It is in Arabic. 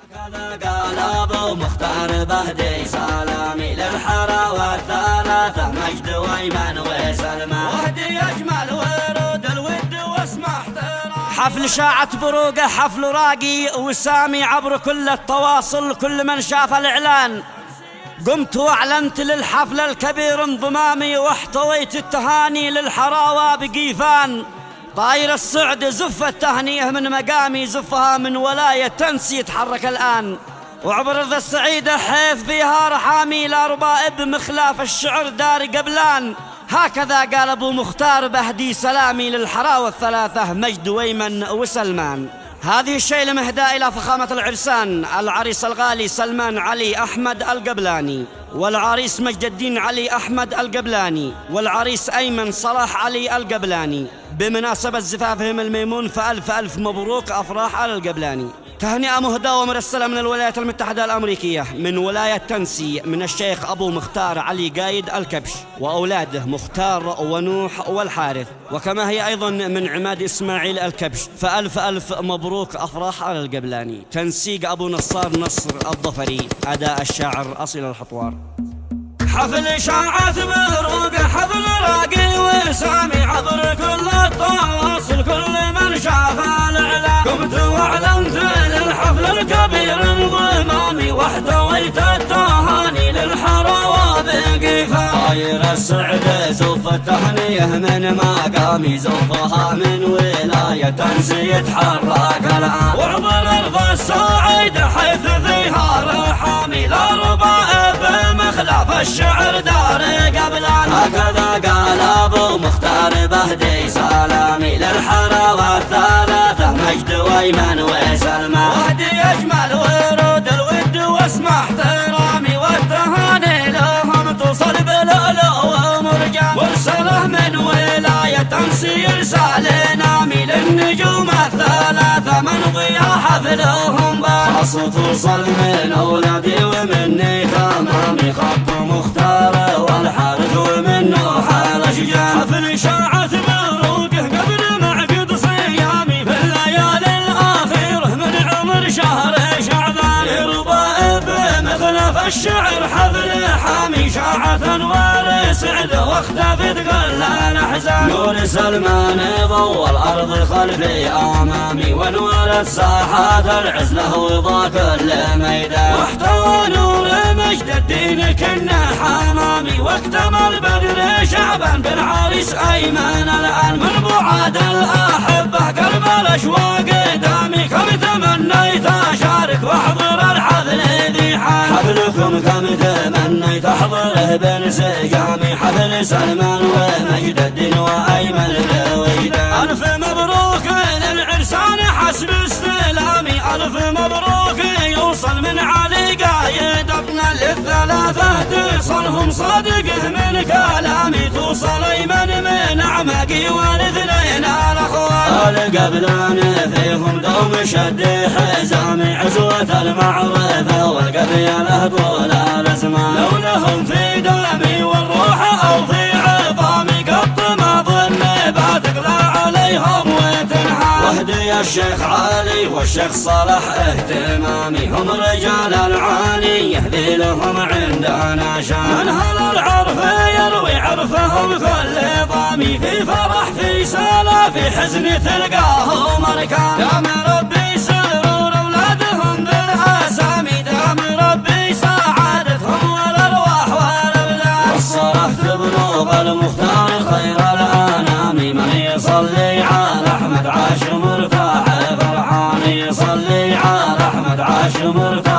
قال ابو مختار بهدي سلامي للحراوة الثلاثة مجد ويمن وسلمان وهدي اجمل ورود الود واسمع احترام. حفل شاعت بروقه حفل راقي وسامي عبر كل التواصل كل من شاف الاعلان. قمت واعلنت للحفل الكبير انضمامي واحتويت التهاني للحراوة بقيفان. طاير الصعد زف التهنئة من مقامي زفها من ولاية تنس يتحرك الآن. وعبر ذا السعيدة حيث فيها رحامي لأربائب مخلاف الشعر دار قبلان. هكذا قال أبو مختار بهدي سلامي للحراوة الثلاثة مجد ويمن وسلمان. هذه الشيلة مهداة إلى فخامة العرسان العريس الغالي سلمان علي أحمد القبلاني والعريس مجد الدين علي أحمد القبلاني والعريس أيمن صلاح علي القبلاني بمناسبة زفافهم الميمون فألف ألف مبروك أفراح على القبلاني. تهنئة مهداة ومرسلة من الولايات المتحدة الأمريكية من ولاية تنسي من الشيخ أبو مختار علي قايد الكبش وأولاده مختار ونوح والحارث، وكما هي أيضا من عماد إسماعيل الكبش فألف ألف مبروك أفراح على القبلاني. تنسيق أبو نصار نصر الظفري، أداء الشاعر أصيل الحطوار. حفل شاعت بروق حفل راقي وسامي عبر كل التواصل كل من شاف الاعلان. قمت واعلنت للحفل الكبير انضمامي واحتويت التهاني للحراوة بقيفان. طاير السعد زف التهنئة من مقامي زفها من ولاية تنس يتحرك الآن. وعبر ارض السعيد حيث فيها رحامي لأربائب مخلاف الشعر دار قبلان. هكذا قال ابو مختار بهدي سلامي للحراوة الثلاثة مجد ويمن وسلمان وهدي اجمل ورود الود واسمع احترامي والتهاني لهم توصل بلؤلؤ ومرجان. ورسله من ولاية تنس يرسل نامي للنجوم الثلاثة من ضيا حفلهم بان. خاصة توصل من اولادي ومني تمامي خط مختار والحارث ومن نوح الاشجان. حفل شاعت بروقه قبل معقد صيامي في الليالي الاخيره من عمر شهر شعبان. يربائب مخلف الشعر حفل حامي شاعت انوار سعد واختفت كل الاحزان. نور سلمان ضوى الارض خلفي امامي وانورت ساحات العزله وضا كل ميدان. واحتوى نور مجد الدين كنا حمامي واكتمل بدر شعبا بالعريس ايمن الان. من بعاد الاحبه قلب الاشواق دامي كم تمنيت اشارك واحضر الحفل ذي حال. حفلكم كم تمنيت احضره بانسجامي حفل سلمان ومجد الدين وايمن الويدان. الف مبروك للعرسان حسب استلامي الف مبروك يوصل من علي قايد ابنا للثلاثة تصلهم صادقه من كلامي توصل ايمن من اعماقي والاثنين الاخوان. القبلان فيهم دوم شد حزامي عزوة المعرفة والقبيلة طول الازمان. لونهم في دمي والروح او في عظامي قط ما ظن بتقلع عليهم وتنحى. وهدي الشيخ علي والشيخ صلاح اهتمامي هم رجال العالي يهدي لهم عندنا شان. من هل العرف يروي عرفهم كل ضامي في فرح في سلا في حزن تلقاه مركان. دام ربي سرور اولادهم بالاسامي دام ربي سعادتهم والارواح والابدان. والصلاة تبلغ المختار خير الانام من يصلي على احمد عاش مرتاح فرحان يصلي على احمد عاش مرتاح